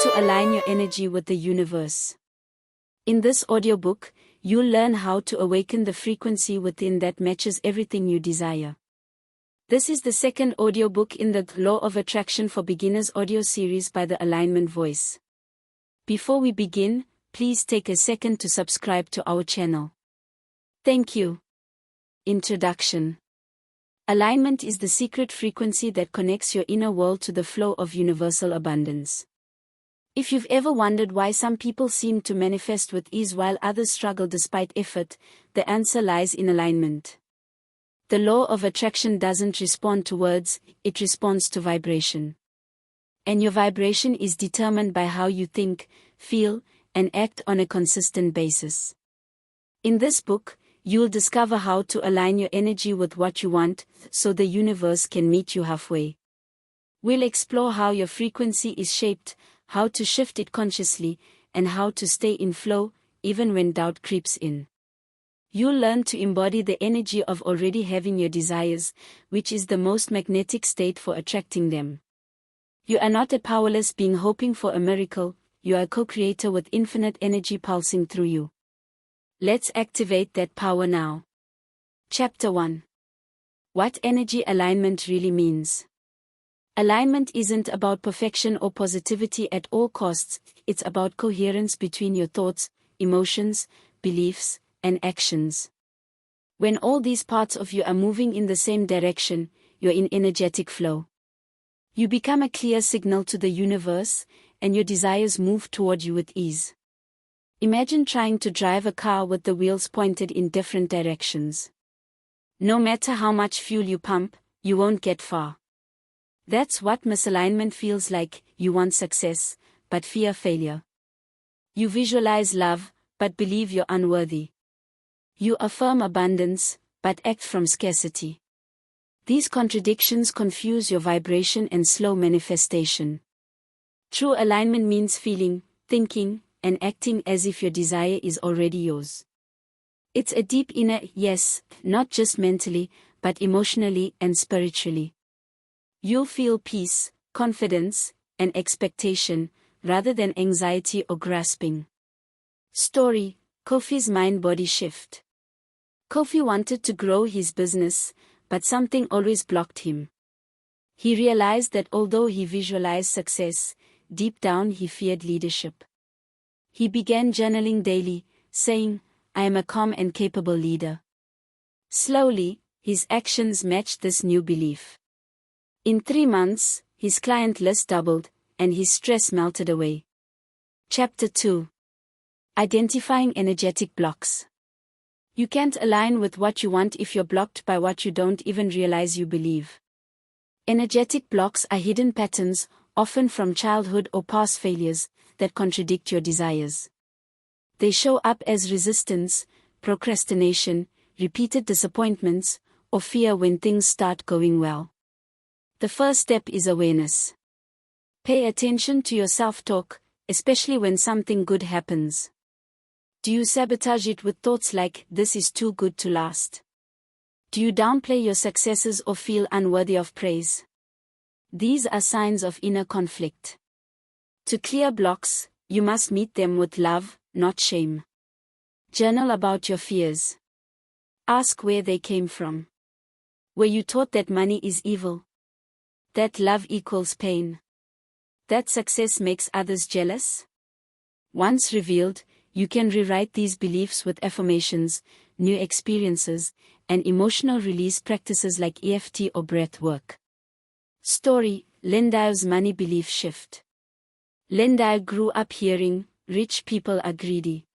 to align your energy with the universe. In this audiobook, you'll learn how to awaken the frequency within that matches everything you desire. This is the second audiobook in the Law of Attraction for Beginners audio series by the Alignment Voice. Before we begin, please take a second to subscribe to our channel. Thank you. Introduction. Alignment is the secret frequency that connects your inner world to the flow of universal abundance. If you've ever wondered why some people seem to manifest with ease while others struggle despite effort, the answer lies in alignment. The law of attraction doesn't respond to words, it responds to vibration. And your vibration is determined by how you think, feel, and act on a consistent basis. In this book, you'll discover how to align your energy with what you want, so the universe can meet you halfway. We'll explore how your frequency is shaped, how to shift it consciously, and how to stay in flow, even when doubt creeps in. You'll learn to embody the energy of already having your desires, which is the most magnetic state for attracting them. You are not a powerless being hoping for a miracle, you are a co-creator with infinite energy pulsing through you. Let's activate that power now. Chapter 1. What energy alignment really means. Alignment isn't about perfection or positivity at all costs, it's about coherence between your thoughts, emotions, beliefs, and actions. When all these parts of you are moving in the same direction, you're in energetic flow. You become a clear signal to the universe, and your desires move toward you with ease. Imagine trying to drive a car with the wheels pointed in different directions. No matter how much fuel you pump, you won't get far. That's what misalignment feels like. You want success, but fear failure. You visualize love, but believe you're unworthy. You affirm abundance, but act from scarcity. These contradictions confuse your vibration and slow manifestation. True alignment means feeling, thinking, and acting as if your desire is already yours. It's a deep inner yes, not just mentally, but emotionally and spiritually. You'll feel peace, confidence, and expectation, rather than anxiety or grasping. Story: Kofi's mind-body shift. Kofi wanted to grow his business, but something always blocked him. He realized that although he visualized success, deep down he feared leadership. He began journaling daily, saying, "I am a calm and capable leader." Slowly, his actions matched this new belief. In 3 months, his client list doubled, and his stress melted away. Chapter 2. Identifying energetic blocks. You can't align with what you want if you're blocked by what you don't even realize you believe. Energetic blocks are hidden patterns, often from childhood or past failures, that contradict your desires. They show up as resistance, procrastination, repeated disappointments, or fear when things start going well. The first step is awareness. Pay attention to your self-talk, especially when something good happens. Do you sabotage it with thoughts like, "This is too good to last"? Do you downplay your successes or feel unworthy of praise? These are signs of inner conflict. To clear blocks, you must meet them with love, not shame. Journal about your fears. Ask where they came from. Were you taught that money is evil? That love equals pain? That success makes others jealous? Once revealed, you can rewrite these beliefs with affirmations, new experiences, and emotional release practices like EFT or breath work. Story: Linda's money belief shift. Linda grew up hearing, "Rich people are greedy."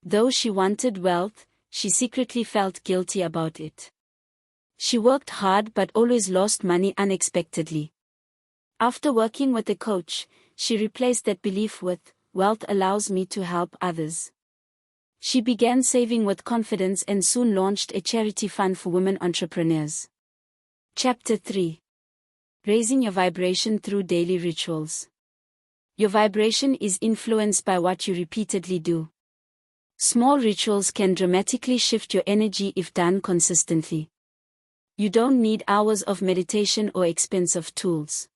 Though she wanted wealth, she secretly felt guilty about it. She worked hard but always lost money unexpectedly. After working with a coach, she replaced that belief with, "Wealth allows me to help others." She began saving with confidence and soon launched a charity fund for women entrepreneurs. Chapter 3. Raising your vibration through daily rituals. Your vibration is influenced by what you repeatedly do. Small rituals can dramatically shift your energy if done consistently. You don't need hours of meditation or expensive tools.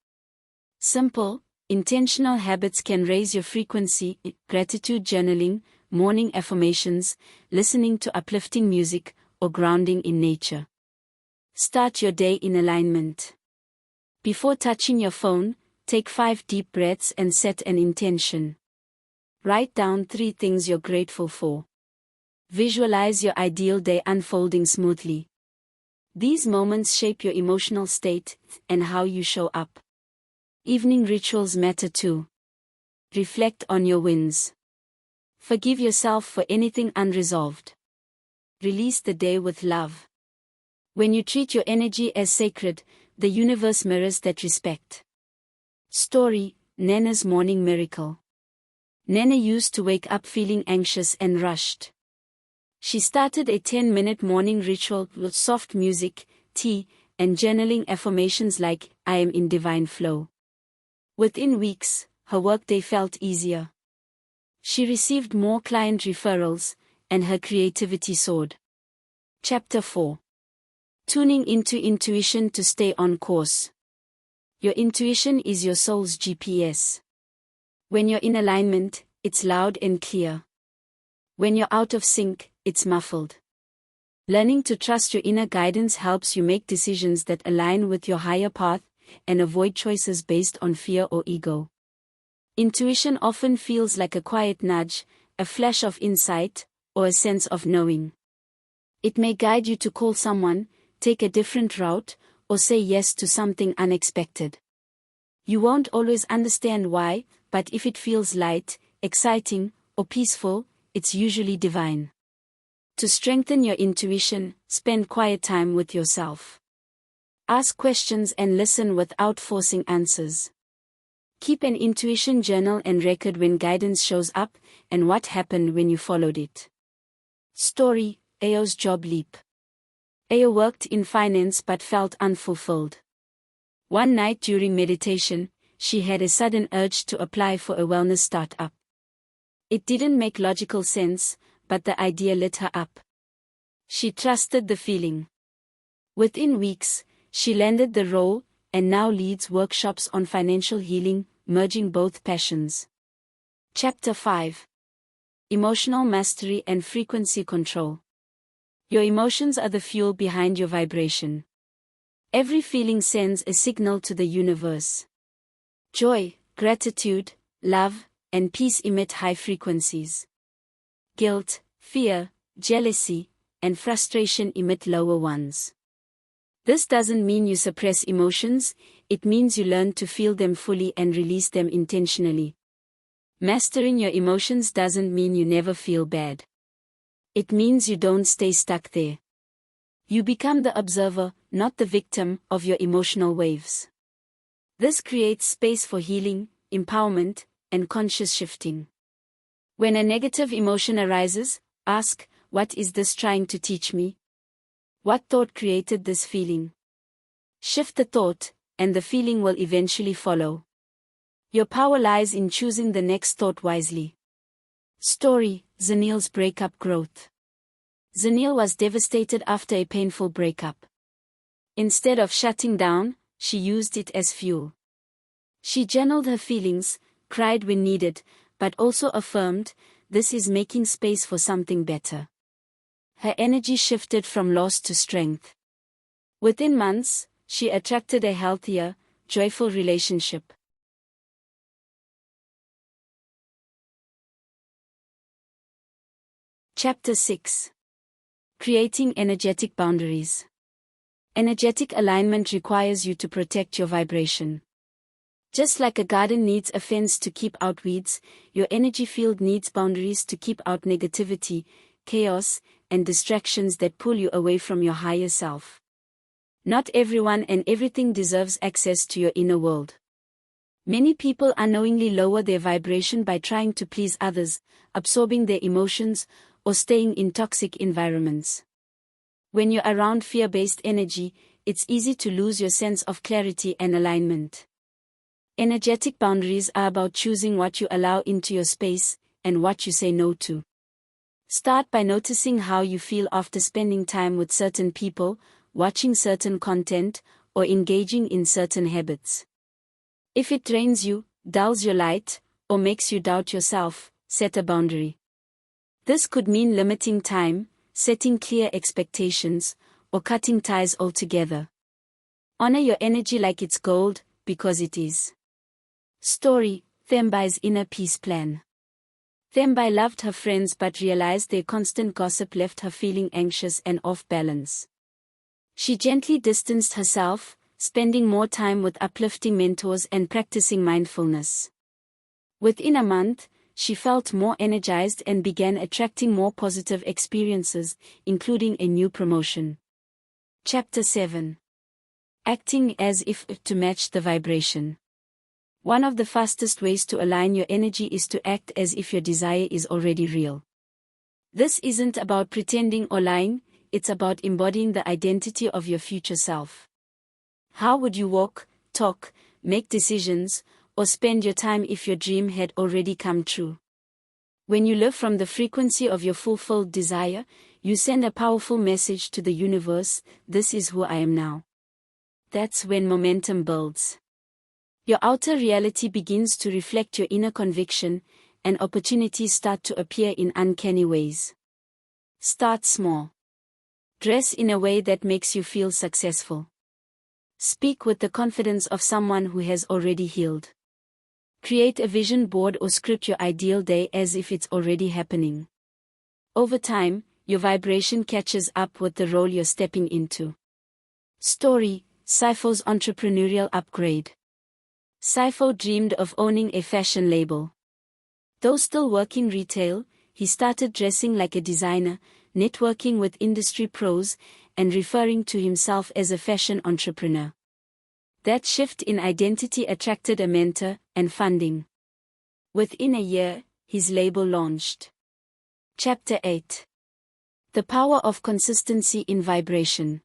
Simple, Intentional habits can raise your frequency: gratitude journaling, morning affirmations, listening to uplifting music, or grounding in nature. Start your day in alignment. Before touching your phone, take 5 deep breaths and set an intention. Write down 3 things you're grateful for. Visualize your ideal day unfolding smoothly. These moments shape your emotional state and how you show up. Evening rituals matter too. Reflect on your wins. Forgive yourself for anything unresolved. Release the day with love. When you treat your energy as sacred, the universe mirrors that respect. Story: Nana's Morning Miracle. Nana used to wake up feeling anxious and rushed. She started a 10-minute morning ritual with soft music, tea, and journaling affirmations like, "I am in divine flow." Within weeks, her workday felt easier. She received more client referrals, and her creativity soared. Chapter 4. Tuning into intuition to stay on course. Your intuition is your soul's GPS. When you're in alignment, it's loud and clear. When you're out of sync, it's muffled. Learning to trust your inner guidance helps you make decisions that align with your higher path and avoid choices based on fear or ego. Intuition often feels like a quiet nudge, a flash of insight, or a sense of knowing. It may guide you to call someone, take a different route, or say yes to something unexpected. You won't always understand why, but if it feels light, exciting, or peaceful, it's usually divine. To strengthen your intuition, spend quiet time with yourself. Ask questions and listen without forcing answers. Keep an intuition journal and record when guidance shows up, and what happened when you followed it. Story: Ayo's job leap. Ayo worked in finance but felt unfulfilled. One night during meditation, she had a sudden urge to apply for a wellness startup. It didn't make logical sense, but the idea lit her up. She trusted the feeling. Within weeks, she landed the role, and now leads workshops on financial healing, merging both passions. Chapter 5. Emotional Mastery and Frequency Control. Your emotions are the fuel behind your vibration. Every feeling sends a signal to the universe. Joy, gratitude, love, and peace emit high frequencies. Guilt, fear, jealousy, and frustration emit lower ones. This doesn't mean you suppress emotions, it means you learn to feel them fully and release them intentionally. Mastering your emotions doesn't mean you never feel bad. It means you don't stay stuck there. You become the observer, not the victim, of your emotional waves. This creates space for healing, empowerment, and conscious shifting. When a negative emotion arises, ask, "What is this trying to teach me? What thought created this feeling?" Shift the thought, and the feeling will eventually follow. Your power lies in choosing the next thought wisely. Story: Zanil's breakup growth. Zanil was devastated after a painful breakup. Instead of shutting down, she used it as fuel. She journaled her feelings, cried when needed, but also affirmed, "This is making space for something better." Her energy shifted from loss to strength. Within months, she attracted a healthier, joyful relationship. Chapter 6. Creating energetic boundaries. Energetic alignment requires you to protect your vibration. Just like a garden needs a fence to keep out weeds, your energy field needs boundaries to keep out negativity, chaos, and distractions that pull you away from your higher self. Not everyone and everything deserves access to your inner world. Many people unknowingly lower their vibration by trying to please others, absorbing their emotions, or staying in toxic environments. When you're around fear-based energy, it's easy to lose your sense of clarity and alignment. Energetic boundaries are about choosing what you allow into your space, and what you say no to. Start by noticing how you feel after spending time with certain people, watching certain content, or engaging in certain habits. If it drains you, dulls your light, or makes you doubt yourself, set a boundary. This could mean limiting time, setting clear expectations, or cutting ties altogether. Honor your energy like it's gold, because it is. Story: Thembai's inner peace plan. Thembai loved her friends but realized their constant gossip left her feeling anxious and off balance. She gently distanced herself, spending more time with uplifting mentors and practicing mindfulness. Within a month, she felt more energized and began attracting more positive experiences, including a new promotion. Chapter 7. Acting as if to match the vibration. One of the fastest ways to align your energy is to act as if your desire is already real. This isn't about pretending or lying, it's about embodying the identity of your future self. How would you walk, talk, make decisions, or spend your time if your dream had already come true? When you live from the frequency of your fulfilled desire, you send a powerful message to the universe: this is who I am now. That's when momentum builds. Your outer reality begins to reflect your inner conviction, and opportunities start to appear in uncanny ways. Start small. Dress in a way that makes you feel successful. Speak with the confidence of someone who has already healed. Create a vision board or script your ideal day as if it's already happening. Over time, your vibration catches up with the role you're stepping into. Story: Saifo's entrepreneurial upgrade. Saifo dreamed of owning a fashion label. Though still working retail, he started dressing like a designer, networking with industry pros, and referring to himself as a fashion entrepreneur. That shift in identity attracted a mentor and funding. Within a year, his label launched. Chapter 8. The power of consistency in vibration.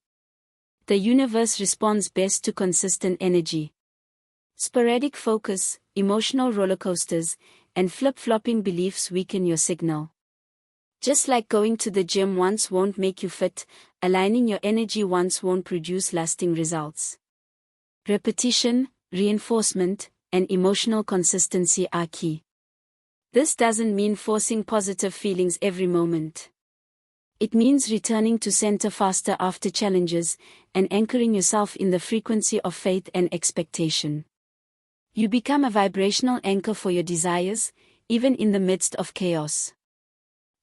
The universe responds best to consistent energy. Sporadic focus, emotional rollercoasters, and flip-flopping beliefs weaken your signal. Just like going to the gym once won't make you fit, aligning your energy once won't produce lasting results. Repetition, reinforcement, and emotional consistency are key. This doesn't mean forcing positive feelings every moment. It means returning to center faster after challenges, and anchoring yourself in the frequency of faith and expectation. You become a vibrational anchor for your desires, even in the midst of chaos.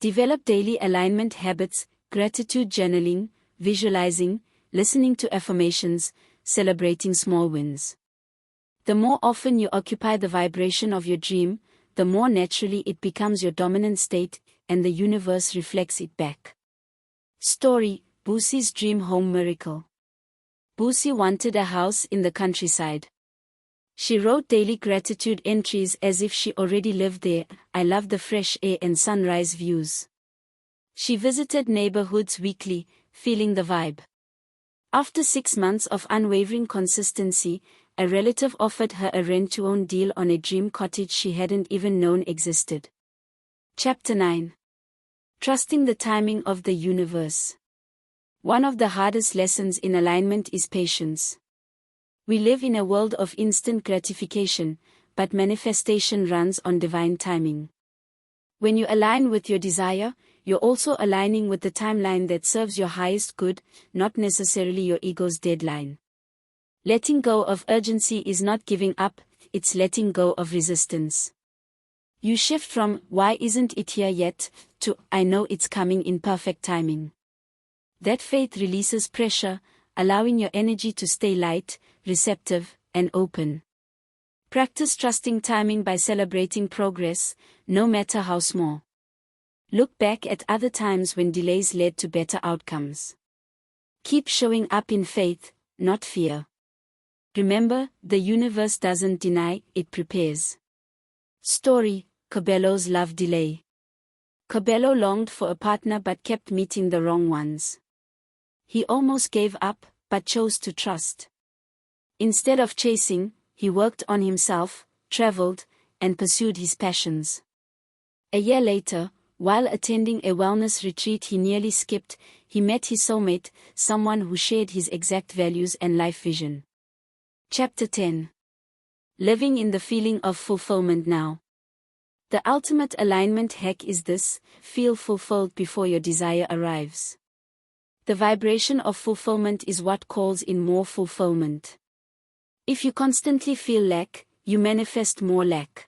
Develop daily alignment habits, gratitude journaling, visualizing, listening to affirmations, celebrating small wins. The more often you occupy the vibration of your dream, the more naturally it becomes your dominant state, and the universe reflects it back. Story: Boosie's dream home miracle. Boosie wanted a house in the countryside. She wrote daily gratitude entries as if she already lived there. I love the fresh air and sunrise views. She visited neighborhoods weekly, feeling the vibe. After 6 months of unwavering consistency, a relative offered her a rent-to-own deal on a dream cottage she hadn't even known existed. Chapter 9. Trusting the timing of the universe. One of the hardest lessons in alignment is patience. We live in a world of instant gratification, but manifestation runs on divine timing. When you align with your desire, you're also aligning with the timeline that serves your highest good, not necessarily your ego's deadline. Letting go of urgency is not giving up, it's letting go of resistance. You shift from, why isn't it here yet, to, I know it's coming in perfect timing. That faith releases pressure, allowing your energy to stay light, receptive, and open. Practice trusting timing by celebrating progress, no matter how small. Look back at other times when delays led to better outcomes. Keep showing up in faith, not fear. Remember, the universe doesn't deny, it prepares. Story: Cabello's love delay. Cabello longed for a partner but kept meeting the wrong ones. He almost gave up, but chose to trust. Instead of chasing, he worked on himself, traveled, and pursued his passions. A year later, while attending a wellness retreat he nearly skipped, he met his soulmate, someone who shared his exact values and life vision. Chapter 10. Living in the feeling of fulfillment now. The ultimate alignment hack is this: feel fulfilled before your desire arrives. The vibration of fulfillment is what calls in more fulfillment. If you constantly feel lack, you manifest more lack.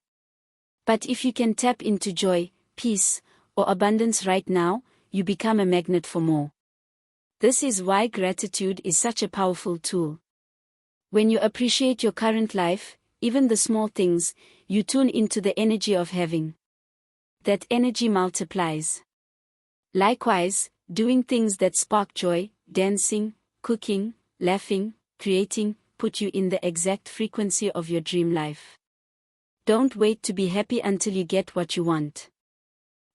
But if you can tap into joy, peace, or abundance right now, you become a magnet for more. This is why gratitude is such a powerful tool. When you appreciate your current life, even the small things, you tune into the energy of having. That energy multiplies. Likewise, doing things that spark joy, dancing, cooking, laughing, creating, put you in the exact frequency of your dream life. Don't wait to be happy until you get what you want.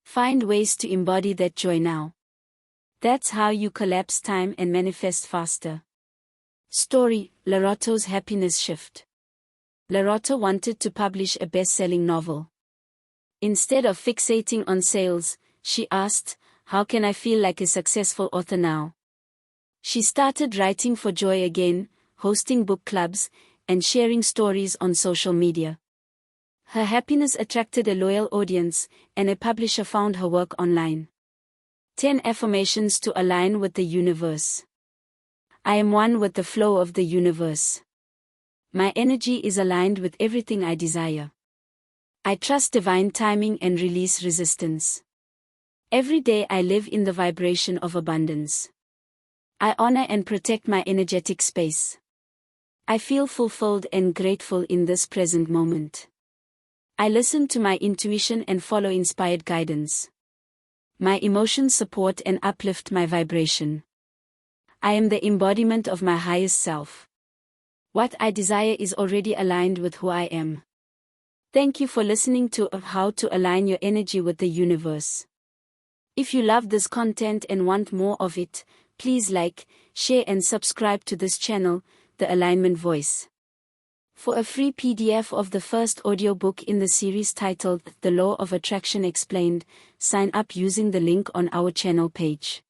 Find ways to embody that joy now. That's how you collapse time and manifest faster. Story: Larotto's happiness shift. Larotto wanted to publish a best-selling novel. Instead of fixating on sales, she asked, "How can I feel like a successful author now?" She started writing for joy again, hosting book clubs, and sharing stories on social media. Her happiness attracted a loyal audience, and a publisher found her work online. 10 affirmations to align with the universe. I am one with the flow of the universe. My energy is aligned with everything I desire. I trust divine timing and release resistance. Every day I live in the vibration of abundance. I honor and protect my energetic space. I feel fulfilled and grateful in this present moment. I listen to my intuition and follow inspired guidance. My emotions support and uplift my vibration. I am the embodiment of my highest self. What I desire is already aligned with who I am. Thank you for listening to How to Align Your Energy with the Universe. If you love this content and want more of it, please like, share and subscribe to this channel, The Alignment Voice. For a free PDF of the first audiobook in the series titled The Law of Attraction Explained, sign up using the link on our channel page.